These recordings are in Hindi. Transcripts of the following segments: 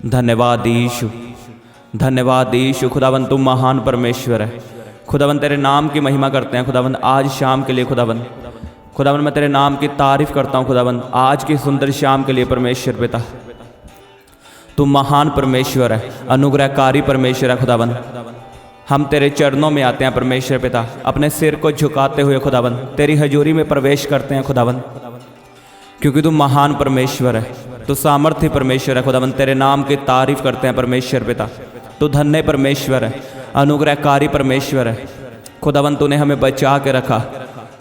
धन्यवाद यीशु, धन्यवाद यीशु। खुदावन तुम महान परमेश्वर है। खुदावन तेरे नाम की महिमा करते हैं खुदावन आज शाम के लिए। खुदावन मैं तेरे नाम की तारीफ़ करता हूँ खुदावन आज की सुंदर शाम के लिए। परमेश्वर पिता तुम महान परमेश्वर है, अनुग्रहकारी परमेश्वर है खुदावन। हम तेरे चरणों में आते हैं परमेश्वर पिता, अपने सिर को झुकाते हुए खुदावन तेरी हजूरी में प्रवेश करते हैं खुदावन, क्योंकि तू महान परमेश्वर है, तू सामर्थ्य परमेश्वर है खुदावन। तेरे नाम की तारीफ़ करते हैं परमेश्वर पिता। तू धन्य परमेश्वर है, अनुग्रहकारी परमेश्वर है खुदावन। तूने हमें बचा के रखा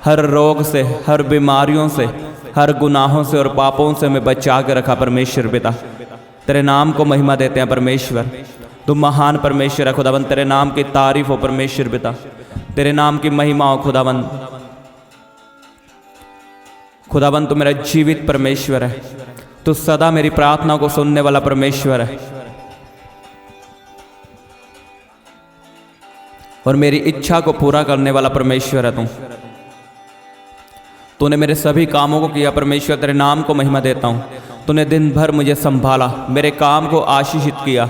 हर रोग से, हर बीमारियों से, हर गुनाहों से और पापों से हमें बचा के रखा परमेश्वर पिता। तेरे नाम को महिमा देते हैं परमेश्वर। तू महान परमेश्वर है खुदावन। तेरे नाम की तारीफ हो परमेश्वर पिता, तेरे नाम की महिमा हो खुदावन। खुदावन तू मेरा जीवित परमेश्वर है, तू सदा मेरी प्रार्थना को सुनने वाला परमेश्वर है और मेरी इच्छा को पूरा करने वाला परमेश्वर है। तूने मेरे सभी कामों को किया परमेश्वर। तेरे नाम को महिमा देता हूँ। तूने दिन भर मुझे संभाला, मेरे काम को आशीषित किया,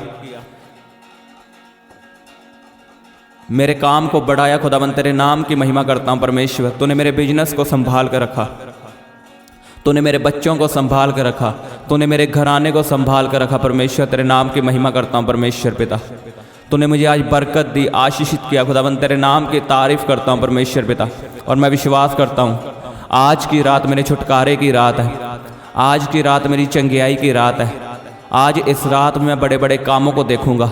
मेरे काम को बढ़ाया खुदावन। तेरे नाम की महिमा करता हूँ परमेश्वर। तूने मेरे बिजनेस को संभाल कर रखा, तूने मेरे बच्चों को संभाल कर रखा, तूने मेरे घराने को संभाल कर रखा परमेश्वर। तेरे नाम की महिमा करता हूँ परमेश्वर पिता। तूने मुझे आज बरकत दी, आशीषित किया खुदावन। तेरे नाम की तारीफ़ करता हूँ परमेश्वर पिता। और मैं विश्वास करता हूँ आज की रात मेरे छुटकारे की रात है, आज की रात मेरी चंगियाई की रात है। आज इस रात में मैं बड़े बड़े कामों को देखूंगा,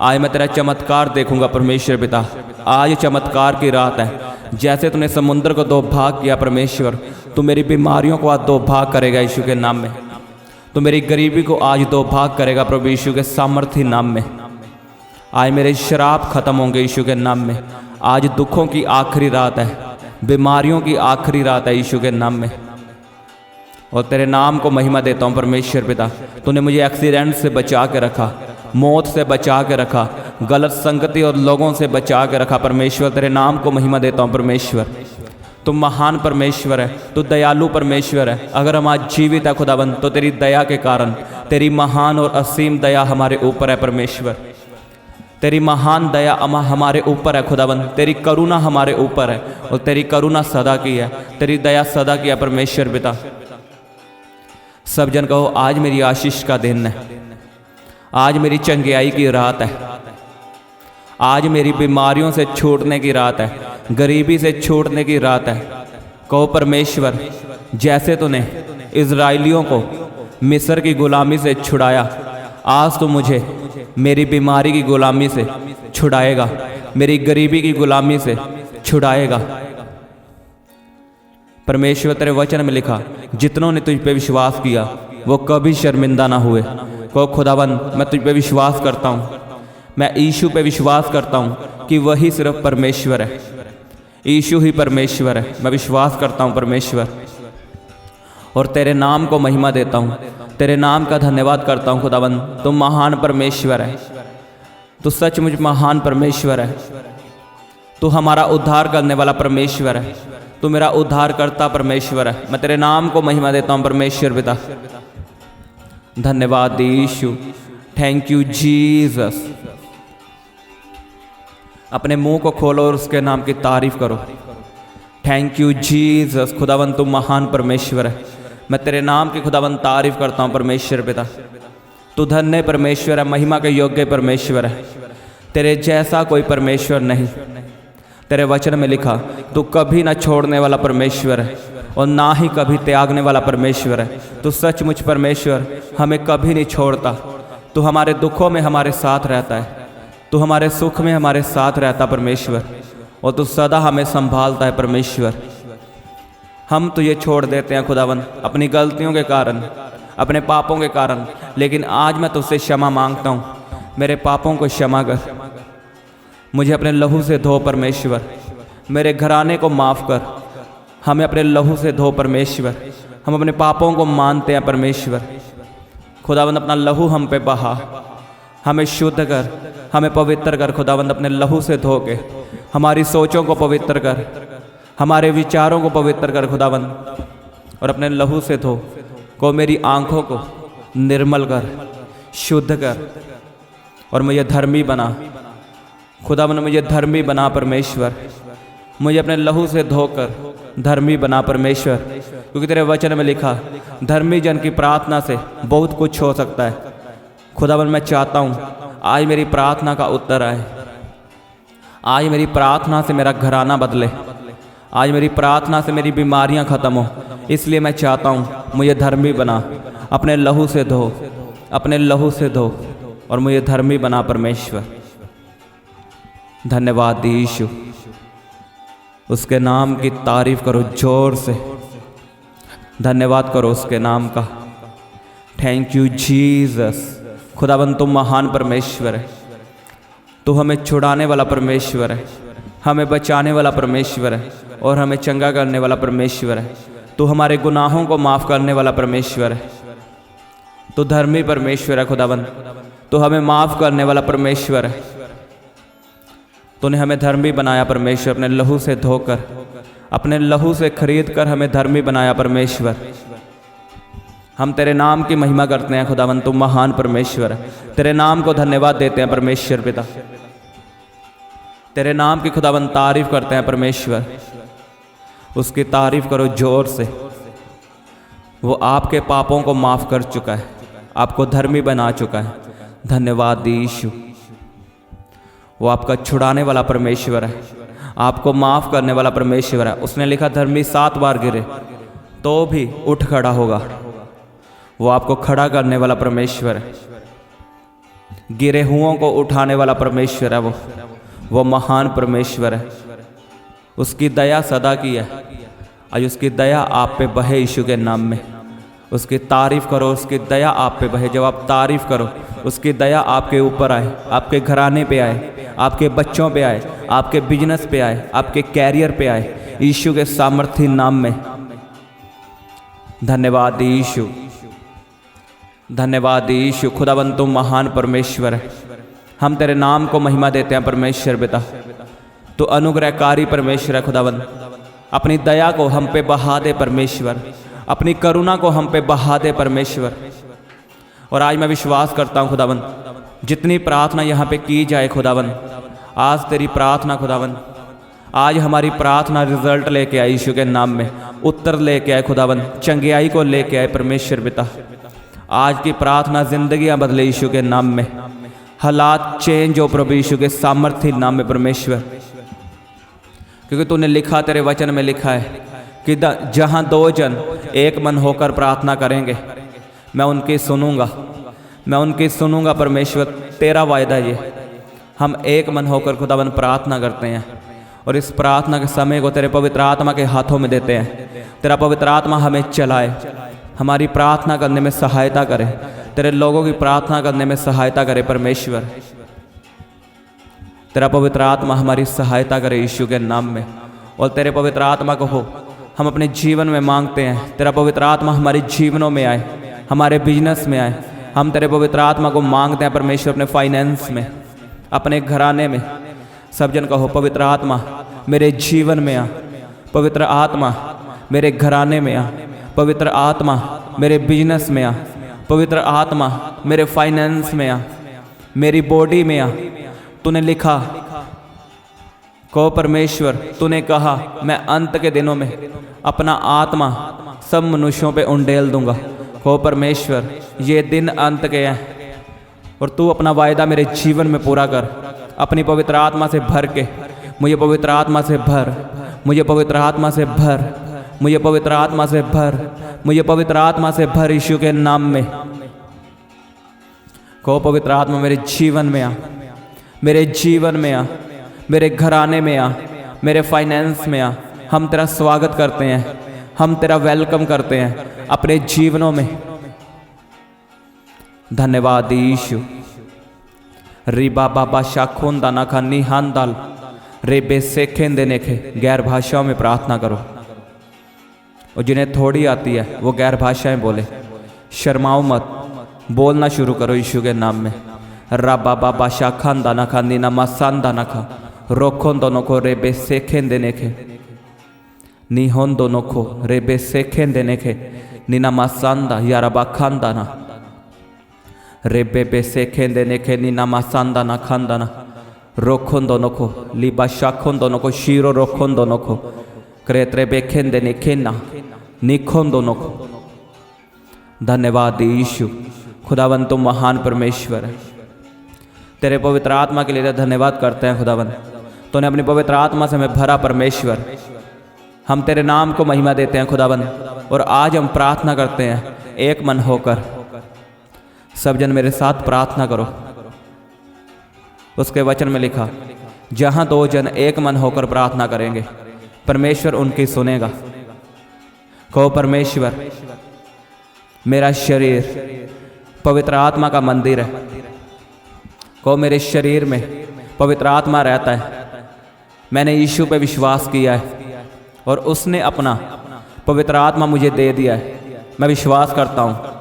आज मैं तेरा चमत्कार देखूंगा परमेश्वर पिता। आज चमत्कार की रात है। जैसे तूने समुद्र को दो भाग किया परमेश्वर, तू मेरी बीमारियों को आज दो भाग करेगा यीशु के नाम में। तू मेरी गरीबी को आज दो भाग करेगा प्रभु यीशु के सामर्थ्य नाम में। आज मेरे शराब खत्म होंगे यीशु के नाम में। आज दुखों की आखिरी रात है, बीमारियों की आखिरी रात है यीशु के नाम में। और तेरे नाम को महिमा देता हूँ परमेश्वर पिता। तूने मुझे एक्सीडेंट से बचा के रखा, मौत से बचा के रखा, गलत संगति और लोगों से बचा के रखा परमेश्वर। तेरे नाम को महिमा देता हूँ परमेश्वर। तू महान परमेश्वर है, तू दयालु परमेश्वर है। अगर हम आज जीवित है खुदावन तो तेरी दया के कारण, तेरी महान और असीम दया हमारे ऊपर है परमेश्वर। तेरी महान दया हमारे ऊपर है खुदावन। तेरी करुणा हमारे ऊपर है और तेरी करुणा सदा की है, तेरी दया सदा की है परमेश्वर पिता। सब जन कहो आज मेरी आशीष का दिन है, आज मेरी चंगियाई की रात है, आज मेरी बीमारियों से छूटने की रात है, गरीबी से छूटने की रात है। कहो परमेश्वर जैसे तूने इज़राइलियों को मिस्र की गुलामी से छुड़ाया, आज तो मुझे मेरी बीमारी की गुलामी से छुड़ाएगा, मेरी गरीबी की गुलामी से छुड़ाएगा परमेश्वर। तेरे वचन में लिखा जितनों ने तुझ पे विश्वास किया वो कभी शर्मिंदा ना हुए। को खुदावन मैं तुझ पे विश्वास करता हूँ, मैं यीशु पे विश्वास करता हूँ कि वही सिर्फ परमेश्वर है, यीशु ही परमेश्वर है। मैं विश्वास करता हूँ परमेश्वर और तेरे नाम को महिमा देता हूँ, तेरे नाम का धन्यवाद करता हूँ खुदावन। तुम महान परमेश्वर है, तू सचमुच महान परमेश्वर है। तू हमारा उद्धार करने वाला परमेश्वर है, तू मेरा उद्धार करता परमेश्वर है। मैं तेरे नाम को महिमा देता हूँ परमेश्वर पिता। धन्यवाद यीशु, थैंक यू जीसस। अपने मुंह को खोलो और उसके नाम की तारीफ करो। Thank you Jesus. खुदावन तू महान परमेश्वर है। मैं तेरे नाम की खुदावन तारीफ करता हूँ परमेश्वर पिता। तू धन्य परमेश्वर है, महिमा के योग्य परमेश्वर है। तेरे जैसा कोई परमेश्वर नहीं। तेरे वचन में लिखा तू कभी ना छोड़ने वाला परमेश्वर है और ना ही कभी त्यागने वाला परमेश्वर है। तू सचमुच परमेश्वर हमें कभी नहीं छोड़ता। तू हमारे दुखों में हमारे साथ रहता है, तू हमारे सुख में हमारे साथ रहता परमेश्वर और तू सदा हमें संभालता है परमेश्वर। हम तुझे छोड़ देते हैं खुदावन अपनी गलतियों के कारण, अपने पापों के कारण, लेकिन आज मैं तुझसे क्षमा मांगता हूँ। मेरे पापों को क्षमा कर, मुझे अपने लहू से धो परमेश्वर, मेरे घराने को माफ़ कर, हमें अपने लहू से धो परमेश्वर। हम अपने पापों को मानते हैं परमेश्वर। खुदावंद अपना लहू हम पे बहा, हमें शुद्ध कर, हमें पवित्र कर खुदावंद। अपने लहू से धो के हमारी सोचों को पवित्र कर, हमारे विचारों को पवित्र कर खुदावंद, और अपने लहू से धो को मेरी आँखों को निर्मल कर, शुद्ध कर और मुझे धर्मी बना। खुदावन मुझे धर्मी बना परमेश्वर, मुझे अपने लहू से धोकर धर्मी बना परमेश्वर, क्योंकि तेरे वचन में लिखा धर्मी जन की प्रार्थना से बहुत कुछ हो सकता है। खुदावन मैं चाहता हूँ आज मेरी प्रार्थना का उत्तर आए, आज मेरी प्रार्थना से मेरा घराना बदले, आज मेरी प्रार्थना से मेरी बीमारियां खत्म हो। इसलिए मैं चाहता हूँ मुझे धर्मी बना, अपने लहू से धो, अपने लहू से धो और मुझे धर्मी बना परमेश्वर। धन्यवाद यीशु, उसके नाम की तारीफ करो जोर से, धन्यवाद करो उसके नाम का। Thank you Jesus. खुदावन तुम महान परमेश्वर है, तू हमें छुड़ाने वाला परमेश्वर है, हमें बचाने वाला परमेश्वर है और हमें चंगा करने वाला परमेश्वर है। तू हमारे गुनाहों को माफ़ करने वाला परमेश्वर है, तू धर्मी परमेश्वर है। खुदावन तू हमें माफ़ करने वाला परमेश्वर है, तूने हमें धर्मी बनाया परमेश्वर, अपने लहू से धोकर, अपने लहू से खरीद कर हमें धर्मी बनाया परमेश्वर। हम तेरे नाम की महिमा करते हैं खुदावन, तू महान परमेश्वर है। तेरे नाम को धन्यवाद देते हैं परमेश्वर पिता, तेरे नाम की खुदावन तारीफ करते हैं परमेश्वर। उसकी तारीफ करो जोर से। वो आपके पापों को माफ़ कर चुका है, आपको धर्मी बना चुका है। धन्यवाद यीशु। वो आपका छुड़ाने वाला परमेश्वर है, आपको माफ़ करने वाला परमेश्वर है। उसने लिखा धर्मी 7 बार गिरे तो भी उठ खड़ा होगा। वो आपको खड़ा करने वाला परमेश्वर है, गिरे हुओं को उठाने वाला परमेश्वर है। वो महान परमेश्वर है। उसकी दया सदा की है, आज उसकी दया आप पे बहे यीशु के नाम में। उसकी तारीफ करो, उसकी दया आप पे बहे। जब आप तारीफ करो उसकी दया आपके ऊपर आए, आपके घराने पे आए, आपके बच्चों पे आए, आपके बिजनेस पे आए, आपके कैरियर पे आए, यीशु के सामर्थी नाम में। धन्यवाद यीशु, धन्यवाद यीशु। खुदावन तुम महान परमेश्वर है, हम तेरे नाम को महिमा देते हैं परमेश्वर पिता। तो अनुग्रहकारी परमेश्वर है खुदावन, अपनी दया को हम पे बहा दे परमेश्वर, अपनी करुणा को हम पे बहा दे परमेश्वर। और आज मैं विश्वास करता हूँ खुदावन, जितनी प्रार्थना यहाँ पे की जाए खुदावन, आज तेरी प्रार्थना खुदावन, आज हमारी प्रार्थना रिजल्ट लेके आए यीशु के नाम में, उत्तर लेके आए खुदावन, चंगियाई को लेके आए परमेश्वर पिता। आज की प्रार्थना जिंदगियां बदले यीशु के नाम में, हालात चेंज हो प्रभु यीशु के सामर्थ्य नाम में परमेश्वर। क्योंकि तूने लिखा, तेरे वचन में लिखा है कि जहां 2 जन एक मन होकर प्रार्थना करेंगे मैं उनकी सुनूंगा, मैं उनकी सुनूंगा परमेश्वर। तेरा वायदा ये, हम एक मन होकर खुदावन प्रार्थना करते हैं और इस प्रार्थना के समय को तेरे पवित्र आत्मा के हाथों में देते हैं। तेरा पवित्र आत्मा हमें चलाए, हमारी प्रार्थना करने में सहायता करे, तेरे लोगों की प्रार्थना करने में सहायता करे परमेश्वर। तेरा पवित्र आत्मा हमारी सहायता करे यीशु के नाम में। और तेरे पवित्र आत्मा को हो हम अपने जीवन में मांगते हैं, तेरा पवित्र आत्मा हमारे जीवनों में आए, हमारे बिजनेस में आए। हम तेरे पवित्र आत्मा को मांगते हैं परमेश्वर, अपने फाइनेंस में, अपने घराने में। सब जन कहो पवित्र आत्मा मेरे जीवन में आ, पवित्र आत्मा मेरे घराने में आ, पवित्र आत्मा मेरे बिजनेस में आ, पवित्र आत्मा मेरे फाइनेंस में आ, मेरी बॉडी में आ। तूने लिखा को परमेश्वर, तूने कहा मैं अंत के दिनों में अपना आत्मा सब मनुष्यों पे उंडेल दूंगा। को परमेश्वर ये दिन अंत के हैं और तू अपना वायदा मेरे जीवन में पूरा कर। अपनी पवित्र आत्मा से भर के मुझे पवित्र आत्मा से भर, मुझे पवित्र आत्मा से भर, मुझे पवित्र आत्मा से भर, मुझे पवित्र आत्मा से भर यीशु के नाम में। को पवित्र आत्मा मेरे जीवन में आ, मेरे जीवन में आ, मेरे घराने में आ, मेरे फाइनेंस में आ। हम तेरा स्वागत करते हैं, हम तेरा वेलकम करते हैं अपने जीवनों में। धन्यवाद यीशु। रिबा बाबा शाखों दाना खा निहान दाल रे बेसेखें देने के गैर भाषाओं में प्रार्थना करो। और जिन्हें थोड़ी आती है वो गैर भाषाएं बोले, शर्माओ मत, बोलना शुरू करो यीशु के नाम में। रबा बाबा शाखान दाना खा नीना मसान दाना खा रोखों दोनों को रे बेसेखें देने के निहोन दोनों को रे बेसेखें देने के नीना मसानदा यारबा खान दाना रेबे बेसे खेंदे ने खेनी नामा सांदा ना खांदा ना रोखोंदो नोको लिबा शाखोंदो नोको शीरो रोखोंदो नोको क्रेत्रे बे खेंदे ने खेना निखोंदो नोको। धन्यवाद यीशु, खुदावन तुम महान परमेश्वर है। तेरे पवित्र आत्मा के लिए धन्यवाद करते हैं खुदावन, तूने अपनी पवित्र आत्मा से हमें भरा परमेश्वर। हम तेरे नाम को महिमा देते हैं खुदावन, और आज हम प्रार्थना करते हैं एक मन होकर। सब जन मेरे साथ प्रार्थना करो। उसके वचन में लिखा, जहां दो जन एक मन होकर प्रार्थना करेंगे परमेश्वर उनकी सुनेगा। कहो, परमेश्वर मेरा शरीर पवित्र आत्मा का मंदिर है। कहो, मेरे शरीर में पवित्र आत्मा रहता है। मैंने यीशु पे विश्वास किया है और उसने अपना पवित्र आत्मा मुझे दे दिया है। मैं विश्वास करता हूँ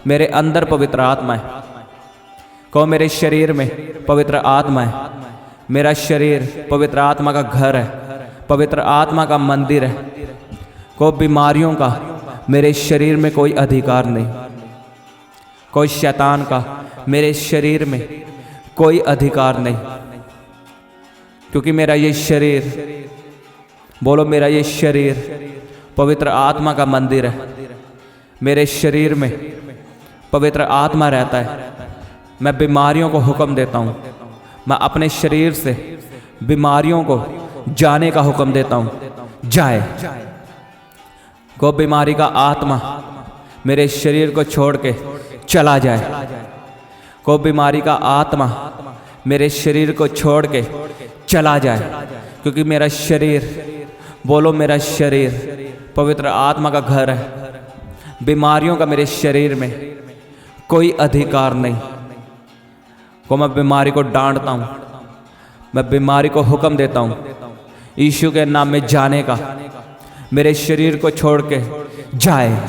मेरे अंदर पवित्र आत्मा है। कहो, मेरे शरीर में पवित्र आत्मा है। मेरा शरीर पवित्र आत्मा का घर है, पवित्र आत्मा का मंदिर है। कहो, बीमारियों का मेरे शरीर में कोई अधिकार नहीं। कोई शैतान का मेरे शरीर में कोई अधिकार नहीं, क्योंकि मेरा ये शरीर, बोलो, मेरा ये शरीर पवित्र आत्मा का मंदिर है। मेरे शरीर में पवित्र आत्मा रहता है। मैं बीमारियों को हुक्म देता हूँ, मैं अपने शरीर से बीमारियों को जाने का हुक्म देता हूँ, जाए। को बीमारी का आत्मा मेरे शरीर को छोड़ के चला जाए। को बीमारी का आत्मा मेरे शरीर को छोड़ के चला जाए, क्योंकि मेरा शरीर, बोलो, मेरा शरीर पवित्र आत्मा का घर है। बीमारियों का मेरे शरीर में कोई अधिकार नहीं। को मैं बीमारी को डांटता हूँ, मैं बीमारी को हुक्म देता हूँ यीशु के नाम में जाने का। मेरे शरीर को छोड़ के जाए,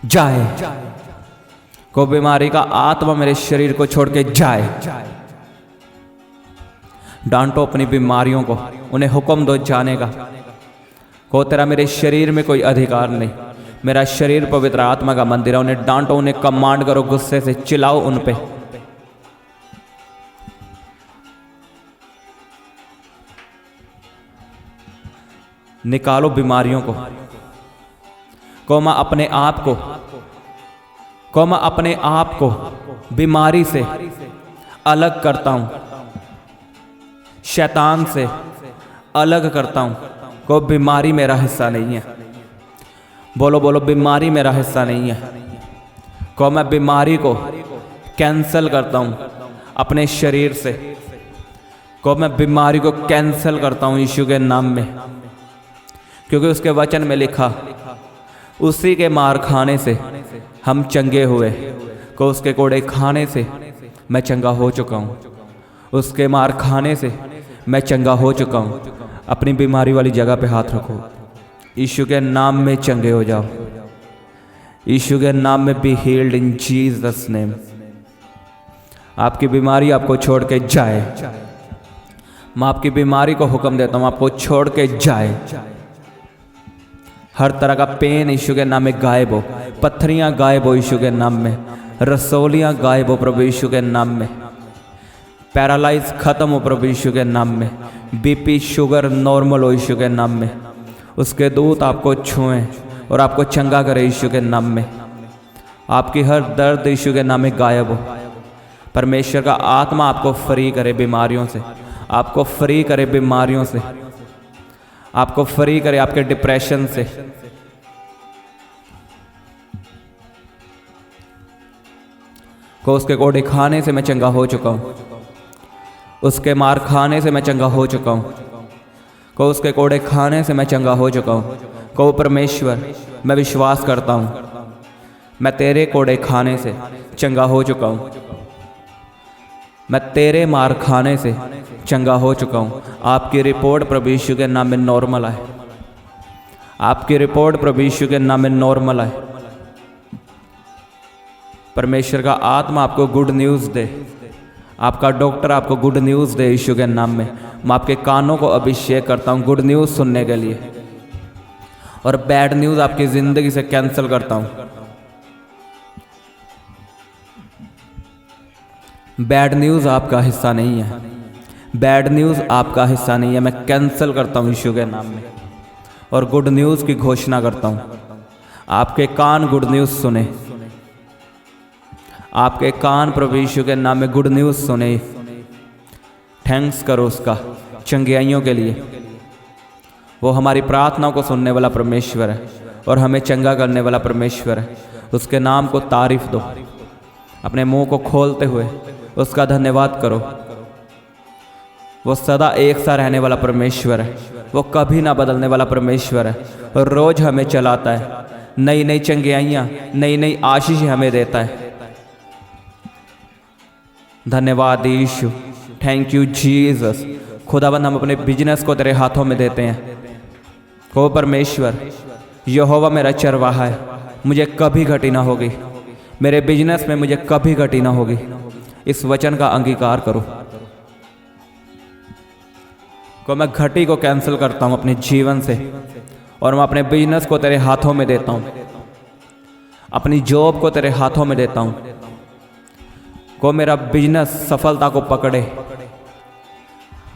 जाए। को बीमारी का आत्मा मेरे शरीर को छोड़ के जाए। डांटो अपनी बीमारियों को, उन्हें हुक्म दो जाने का। को तेरा मेरे शरीर में कोई अधिकार नहीं। मेरा शरीर पवित्र आत्मा का मंदिर है। उन्हें डांटो, उन्हें कमांड करो, गुस्से से चिल्लाओ उन पे। निकालो बीमारियों को मैं अपने आप को मैं अपने आप को बीमारी से अलग करता हूं, शैतान से अलग करता हूं। को बीमारी मेरा हिस्सा नहीं है। बोलो, बोलो, बीमारी मेरा हिस्सा नहीं है। को मैं बीमारी को कैंसल करता हूं अपने शरीर से। को मैं बीमारी को कैंसल करता हूं यीशु के नाम में, क्योंकि उसके वचन में लिखा, उसी के मार खाने से हम चंगे हुए। को उसके कोड़े खाने से मैं चंगा हो चुका हूँ। उसके मार खाने से मैं चंगा हो चुका हूँ। अपनी बीमारी वाली जगह पे हाथ रखो। यीशु के नाम में चंगे हो जाओ। यीशु के नाम में be healed in Jesus name. आपकी बीमारी आपको छोड़ के जाए। मैं आपकी बीमारी को हुक्म देता हूँ, आपको छोड़ के जाए। हर तरह का पेन यीशु के नाम में गायब हो। पत्थरियां गायब हो यीशु के नाम में। रसौलियां गायब हो प्रभु यीशु के नाम में। पैरालाइज खत्म हो प्रभु यीशु के नाम में। बीपी शुगर नॉर्मल हो यीशु के नाम में। उसके दूत आपको छुएं और आपको चंगा करे यीशु के नाम में। आपकी हर दर्द यीशु के नाम में गायब हो। परमेश्वर का आत्मा आपको फ्री करे बीमारियों से, आपको फ्री करे बीमारियों से, आपको फ्री करे आपके डिप्रेशन से। को उसके कोड़े खाने से मैं चंगा हो चुका हूँ। उसके मार खाने से मैं चंगा हो चुका हूँ। को उसके कोड़े खाने से मैं चंगा हो चुका हूँ। को परमेश्वर, मैं विश्वास करता हूँ मैं तेरे कोड़े खाने से चंगा हो चुका हूँ। मैं तेरे मार खाने से चंगा हो चुका हूँ। आपकी रिपोर्ट प्रभु यीशु के नाम में नॉर्मल है। आपकी रिपोर्ट प्रभु यीशु के नाम में नॉर्मल है। परमेश्वर का आत्मा आपको गुड न्यूज़ दे। आपका डॉक्टर आपको गुड न्यूज़ दे यीशु के नाम में। मैं आपके कानों को अभिषेक करता हूँ गुड न्यूज़ सुनने के लिए, और बैड न्यूज़ आपकी ज़िंदगी से कैंसिल करता हूँ। बैड न्यूज़ आपका हिस्सा नहीं है, बैड न्यूज़ आपका हिस्सा नहीं है। मैं कैंसिल करता हूँ यीशु के नाम में और गुड न्यूज़ की घोषणा करता हूँ। आपके कान गुड न्यूज़ सुने, आपके कान प्रभु यीशु के नाम में गुड न्यूज़ सुने। थैंक्स करो उसका चंगाइयों के लिए। वो हमारी प्रार्थनाओं को सुनने वाला परमेश्वर है और हमें चंगा करने वाला परमेश्वर है। उसके नाम को तारीफ दो, अपने मुंह को खोलते हुए उसका धन्यवाद करो। वो सदा एक सा रहने वाला परमेश्वर है, वो कभी ना बदलने वाला परमेश्वर है और रोज हमें चलाता है, नई नई चंगाइयाँ, नई नई आशीष हमें देता है। धन्यवाद यीशु, थैंक यू जीसस। खुदाबंद हम अपने बिजनेस को तेरे हाथों में देते हैं। हो परमेश्वर, यहोवा मेरा चरवाहा है, मुझे कभी घटी ना होगी, मेरे बिजनेस में मुझे कभी घटी ना होगी। इस वचन का अंगीकार करो। को मैं घटी को कैंसिल करता हूँ अपने जीवन से और मैं अपने बिजनेस को तेरे हाथों में देता हूँ, अपनी जॉब को तेरे हाथों में देता हूँ। को मेरा बिजनेस सफलता को पकड़े।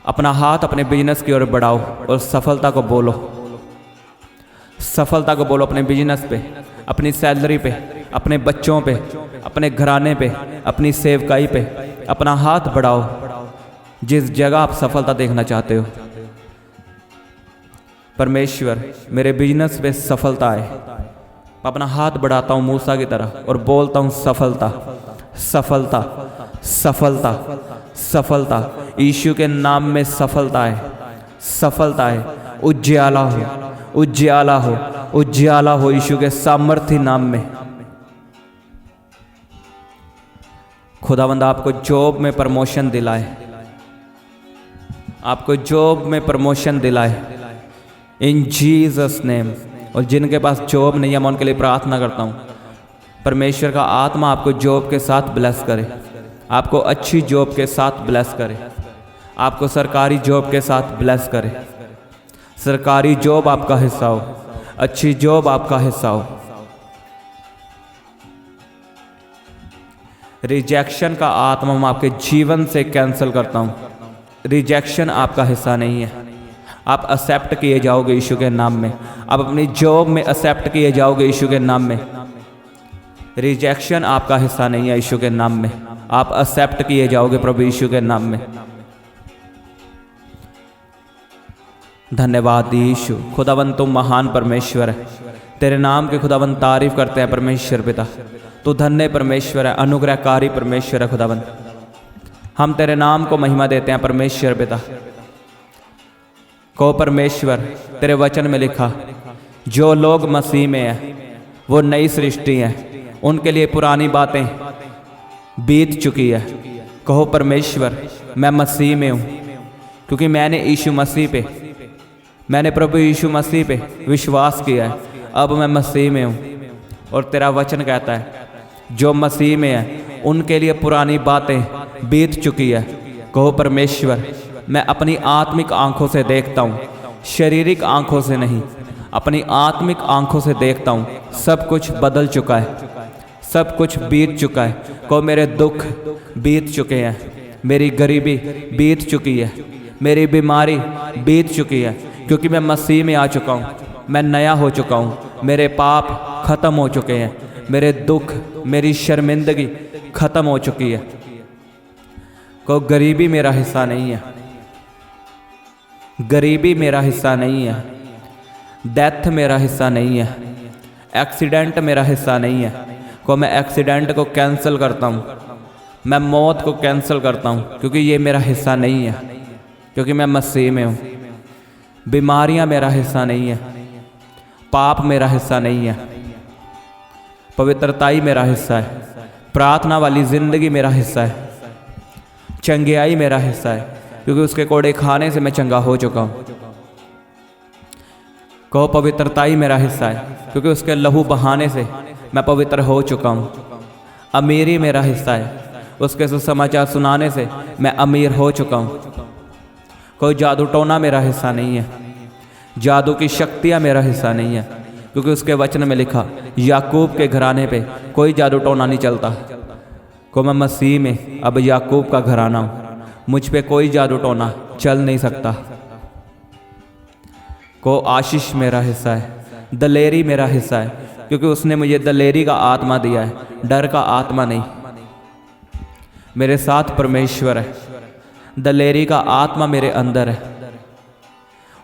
अपना हाथ अपने बिजनेस की ओर बढ़ाओ और सफलता को बोलो, सफलता को बोलो अपने बिजनेस पे, अपनी सैलरी पे, अपने बच्चों पे, अपने घराने पे, अपनी सेवकाई पे। अपना हाथ बढ़ाओ जिस जगह आप सफलता देखना चाहते हो। परमेश्वर, मेरे बिजनेस पे सफलता आए। अपना हाथ बढ़ाता हूँ मूसा की तरह और बोलता हूँ सफलता, सफलता, सफलता, सफलता। यीशु के नाम में सफलता है, सफलता है। उज्ज्वला हो, उज्ज्वला हो, उज्ज्वला हो यीशु के सामर्थ्य नाम में। खुदावंद आपको जॉब में प्रमोशन दिलाए, आपको जॉब में प्रमोशन दिलाए इन जीसस नेम। और जिनके पास जॉब नहीं है मैं उनके लिए प्रार्थना करता हूँ, परमेश्वर का आत्मा आपको जॉब के साथ ब्लेस करे, आपको अच्छी जॉब के साथ ब्लेस करे, आपको सरकारी जॉब के साथ ब्लेस करे। सरकारी जॉब आपका हिस्सा हो, अच्छी जॉब आपका हिस्सा हो। रिजेक्शन का आत्मा मैं आपके जीवन से कैंसिल करता हूँ। रिजेक्शन आपका हिस्सा नहीं है। आप एक्सेप्ट किए जाओगे यीशु के नाम में। आप अपनी जॉब में एक्सेप्ट किए जाओगे यीशु के नाम में। रिजेक्शन आपका हिस्सा नहीं है यीशु के नाम में। आप एक्सेप्ट किए जाओगे प्रभु यीशु के नाम में। धन्यवाद यीशु। खुदावंद तुम महान परमेश्वर है, तेरे नाम के खुदावंद तारीफ करते हैं परमेश्वर पिता। तू धन्य परमेश्वर है, अनुग्रहकारी परमेश्वर है खुदावंद। हम तेरे नाम को महिमा देते हैं परमेश्वर पिता। को परमेश्वर, तेरे वचन में लिखा जो लोग मसीह में हैं वो नई सृष्टि हैं, उनके लिए पुरानी बातें बीत चुकी है। कहो परमेश्वर, मैं मसीह में हूँ क्योंकि मैंने यीशु मसीह पे, मैंने प्रभु यीशु मसीह पे विश्वास किया है। अब मैं मसीह में हूँ और तेरा वचन कहता है जो मसीह में है उनके लिए पुरानी बातें बीत चुकी है। कहो परमेश्वर, मैं अपनी आत्मिक आंखों से देखता हूँ, शारीरिक आंखों से नहीं, अपनी आत्मिक आंखों से देखता हूँ। सब कुछ बदल चुका है, सब कुछ बीत चुका है। को मेरे दुख बीत चुके हैं, मेरी गरीबी बीत चुकी है, मेरी बीमारी बीत चुकी है क्योंकि मैं मसीह में आ चुका हूँ। मैं नया हो चुका हूँ, मेरे पाप खत्म हो चुके हैं, मेरे दुख, मेरी शर्मिंदगी खत्म हो चुकी है। को गरीबी मेरा हिस्सा नहीं है, गरीबी मेरा हिस्सा नहीं है, डेथ मेरा हिस्सा नहीं है, एक्सीडेंट मेरा हिस्सा नहीं है। को मैं एक्सीडेंट को कैंसिल करता हूँ, मैं मौत को कैंसिल करता हूँ क्योंकि ये मेरा हिस्सा नहीं है, क्योंकि मैं मसीह में हूँ। बीमारियाँ मेरा हिस्सा नहीं है, पाप मेरा हिस्सा नहीं है, पवित्रताई मेरा हिस्सा है, प्रार्थना वाली जिंदगी मेरा हिस्सा है, चंगाई मेरा हिस्सा है क्योंकि उसके कोड़े खाने से मैं चंगा हो चुका हूँ। कहो पवित्रताई मेरा हिस्सा है क्योंकि उसके लहू बहाने से मैं पवित्र हो चुका हूँ। अमीरी मेरा हिस्सा है, उसके सुसमाचार सुनाने से मैं अमीर हो चुका हूँ। कोई जादू टोना मेरा हिस्सा नहीं है, जादू की शक्तियाँ मेरा हिस्सा नहीं है क्योंकि उसके वचन में लिखा याकूब के घराने पे कोई जादू टोना नहीं चलता। को मैं मसीह में अब याकूब का घराना हूँ, मुझ पे कोई जादू टोना चल नहीं सकता। को आशीष मेरा हिस्सा है, दलेरी मेरा हिस्सा है, क्योंकि उसने मुझे दलेरी का आत्मा दिया है, डर का आत्मा नहीं। मेरे साथ परमेश्वर है, दलेरी का आत्मा मेरे अंदर है।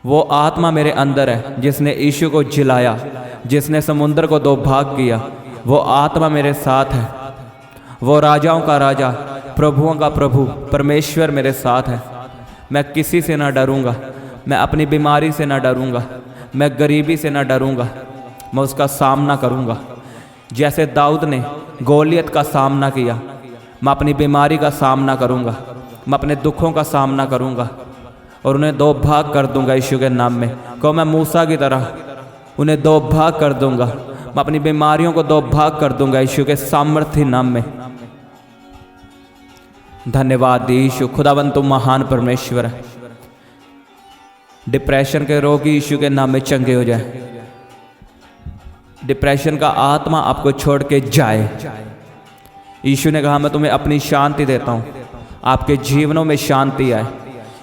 वो आत्मा मेरे अंदर है जिसने यीशु को जिलाया, जिसने समुद्र को दो भाग किया, वो आत्मा मेरे साथ है। वो राजाओं का राजा, प्रभुओं का प्रभु परमेश्वर मेरे साथ है। मैं किसी से ना डरूंगा, मैं अपनी बीमारी से ना डरूंगा, मैं गरीबी से ना डरूंगा, मैं उसका सामना करूंगा। जैसे दाऊद ने गोलियत का सामना किया, मैं अपनी बीमारी का सामना करूंगा, मैं अपने दुखों का सामना करूंगा और उन्हें दो भाग कर दूंगा यीशु के नाम में। को मैं मूसा की तरह उन्हें दो भाग कर दूंगा, मैं अपनी बीमारियों को दो भाग कर दूंगा यीशु के सामर्थ्य नाम में। धन्यवाद यीशु, खुदावंद तुम महान परमेश्वर है। डिप्रेशन के रोगी यीशु के नाम में चंगे हो जाए। डिप्रेशन का आत्मा आपको छोड़ के जाए। यीशु ने कहा मैं तुम्हें अपनी शांति देता हूं, आपके जीवनों में शांति आए।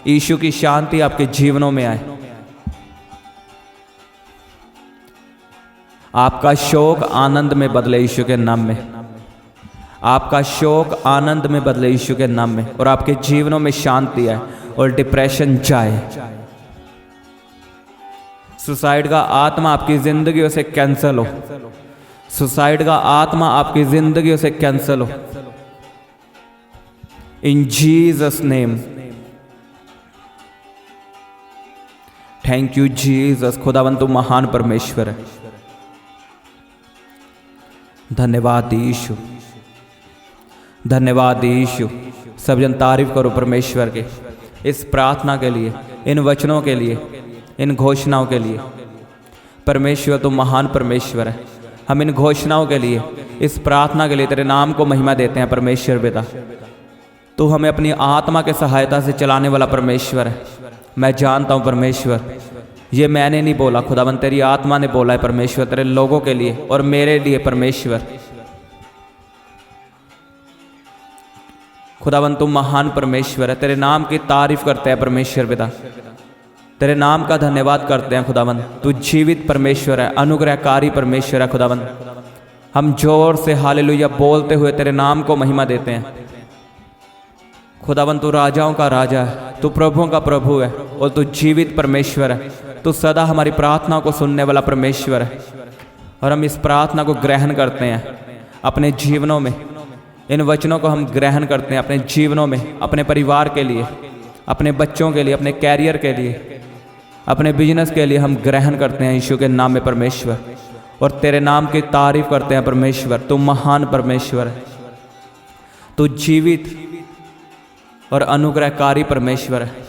यीशु की शांति आपके जीवनों में आए। आपका शोक आनंद में बदले यीशु के नाम में। आपका शोक आनंद में बदले यीशु के नाम में, और आपके जीवनों में शांति आए और डिप्रेशन जाए। सुसाइड का आत्मा आपकी जिंदगियों से कैंसल हो। सुसाइड का आत्मा आपकी जिंदगियों से कैंसल हो इन Jesus name. Thank you Jesus, खुदावंद तू महान परमेश्वर है। धन्यवाद यीशु, धन्यवाद यीशु। सब जन तारीफ करो परमेश्वर के इस प्रार्थना के लिए, इन वचनों के लिए, इन घोषणाओं के लिए। परमेश्वर तो महान परमेश्वर है। हम इन घोषणाओं के लिए, इस प्रार्थना के लिए तेरे नाम को महिमा देते हैं परमेश्वर पिता। तू हमें अपनी आत्मा के सहायता से चलाने वाला परमेश्वर है। मैं जानता हूँ परमेश्वर, ये मैंने नहीं बोला, खुदावंद तेरी आत्मा ने बोला है परमेश्वर, तेरे लोगों के लिए और मेरे लिए परमेश्वर। खुदावंद तुम महान परमेश्वर है। तेरे नाम की तारीफ करते हैं परमेश्वर पिता, तेरे नाम का धन्यवाद करते हैं खुदावंद। तू जीवित परमेश्वर है, अनुग्रहकारी परमेश्वर है खुदावंद। हम जोर से हालेलुया बोलते हुए तेरे नाम को महिमा देते हैं। खुदावंद तू राजाओं का राजा है, तू प्रभुओं का प्रभु है और तू जीवित परमेश्वर है। तू सदा हमारी प्रार्थना को सुनने वाला परमेश्वर है और हम इस प्रार्थना को ग्रहण करते हैं अपने जीवनों में। इन वचनों को हम ग्रहण करते हैं अपने जीवनों में, अपने परिवार के लिए, अपने बच्चों के लिए, अपने कैरियर के लिए, अपने बिजनेस के लिए हम ग्रहण करते हैं यीशु के नाम में परमेश्वर। और तेरे नाम की तारीफ करते हैं परमेश्वर। तू महान परमेश्वर है, तू जीवित और अनुग्रहकारी परमेश्वर है।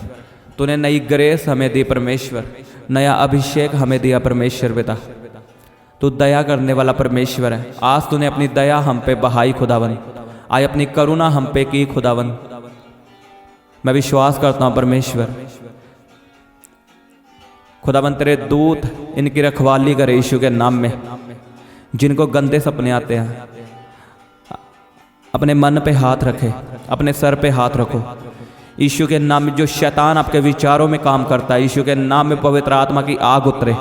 तूने नई ग्रेस हमें दी परमेश्वर, नया अभिषेक हमें दिया परमेश्वर पिता। तू दया करने वाला परमेश्वर है। आज तूने अपनी दया हम पे बहाई खुदावन, आज अपनी करुणा हम पे की खुदावन। मैं विश्वास करता हूँ परमेश्वर, खुदावन तेरे दूत इनकी रखवाली करे यीशु के नाम में। जिनको गंदे सपने आते हैं अपने मन पे हाथ रखे, अपने सर पे हाथ रखो यीशु के नाम में। जो शैतान आपके विचारों में काम करता है यीशु के नाम में पवित्र आत्मा की आग उतरे,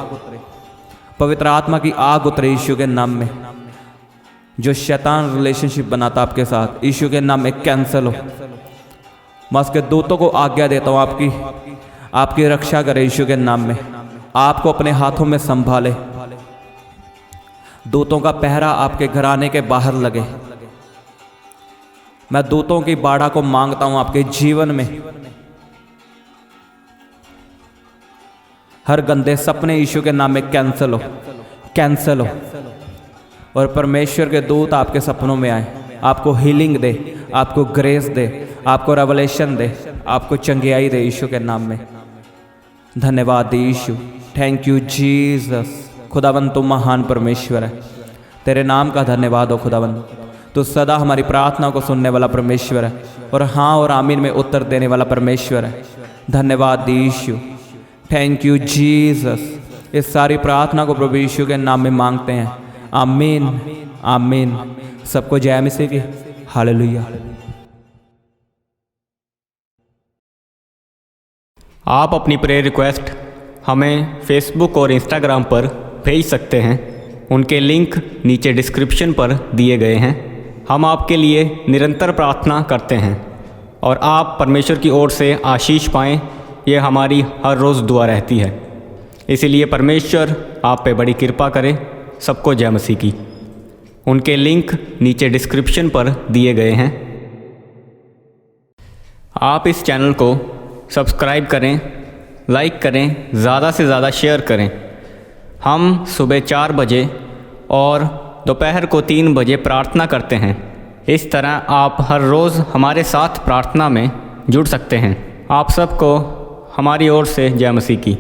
पवित्र आत्मा की आग उतरे यीशु के नाम में। जो शैतान रिलेशनशिप बनाता आपके साथ यीशु के नाम में कैंसल हो। मैं उसके दूतों को आज्ञा देता हूँ आपकी रक्षा करे यीशु के नाम में। आपको अपने हाथों में संभाले, दूतों का पहरा आपके घराने के बाहर लगे। मैं दूतों की बाड़ा को मांगता हूं आपके जीवन में। हर गंदे सपने यीशु के नाम में कैंसल हो, कैंसल हो। और परमेश्वर के दूत आपके सपनों में आए, आपको हीलिंग दे, आपको ग्रेस दे, आपको रेवलेशन दे, आपको चंगियाई दे यीशु के नाम में। धन्यवाद यीशु, थैंक यू जीसस। खुदावंद तुम महान परमेश्वर है, तेरे नाम का धन्यवाद हो खुदावंद। तो सदा हमारी प्रार्थना को सुनने वाला परमेश्वर है और हाँ और आमीन में उत्तर देने वाला परमेश्वर है। धन्यवाद यीशु, थैंक यू जीसस। इस सारी प्रार्थना को प्रभु यीशु के नाम में मांगते हैं, आमीन आमीन। सबको जय मसीह की हालेलुया। आप अपनी प्रेयर रिक्वेस्ट हमें फेसबुक और इंस्टाग्राम पर भेज सकते हैं। उनके लिंक नीचे डिस्क्रिप्शन पर दिए गए हैं। हम आपके लिए निरंतर प्रार्थना करते हैं और आप परमेश्वर की ओर से आशीष पाएँ, ये हमारी हर रोज़ दुआ रहती है। इसीलिए परमेश्वर आप पे बड़ी कृपा करे। सबको जय मसीह की। उनके लिंक नीचे डिस्क्रिप्शन पर दिए गए हैं। आप इस चैनल को सब्सक्राइब करें, लाइक करें, ज़्यादा से ज़्यादा शेयर करें। हम सुबह 4 बजे और दोपहर को 3 बजे प्रार्थना करते हैं। इस तरह आप हर रोज़ हमारे साथ प्रार्थना में जुड़ सकते हैं। आप सबको हमारी ओर से जय मसीह की।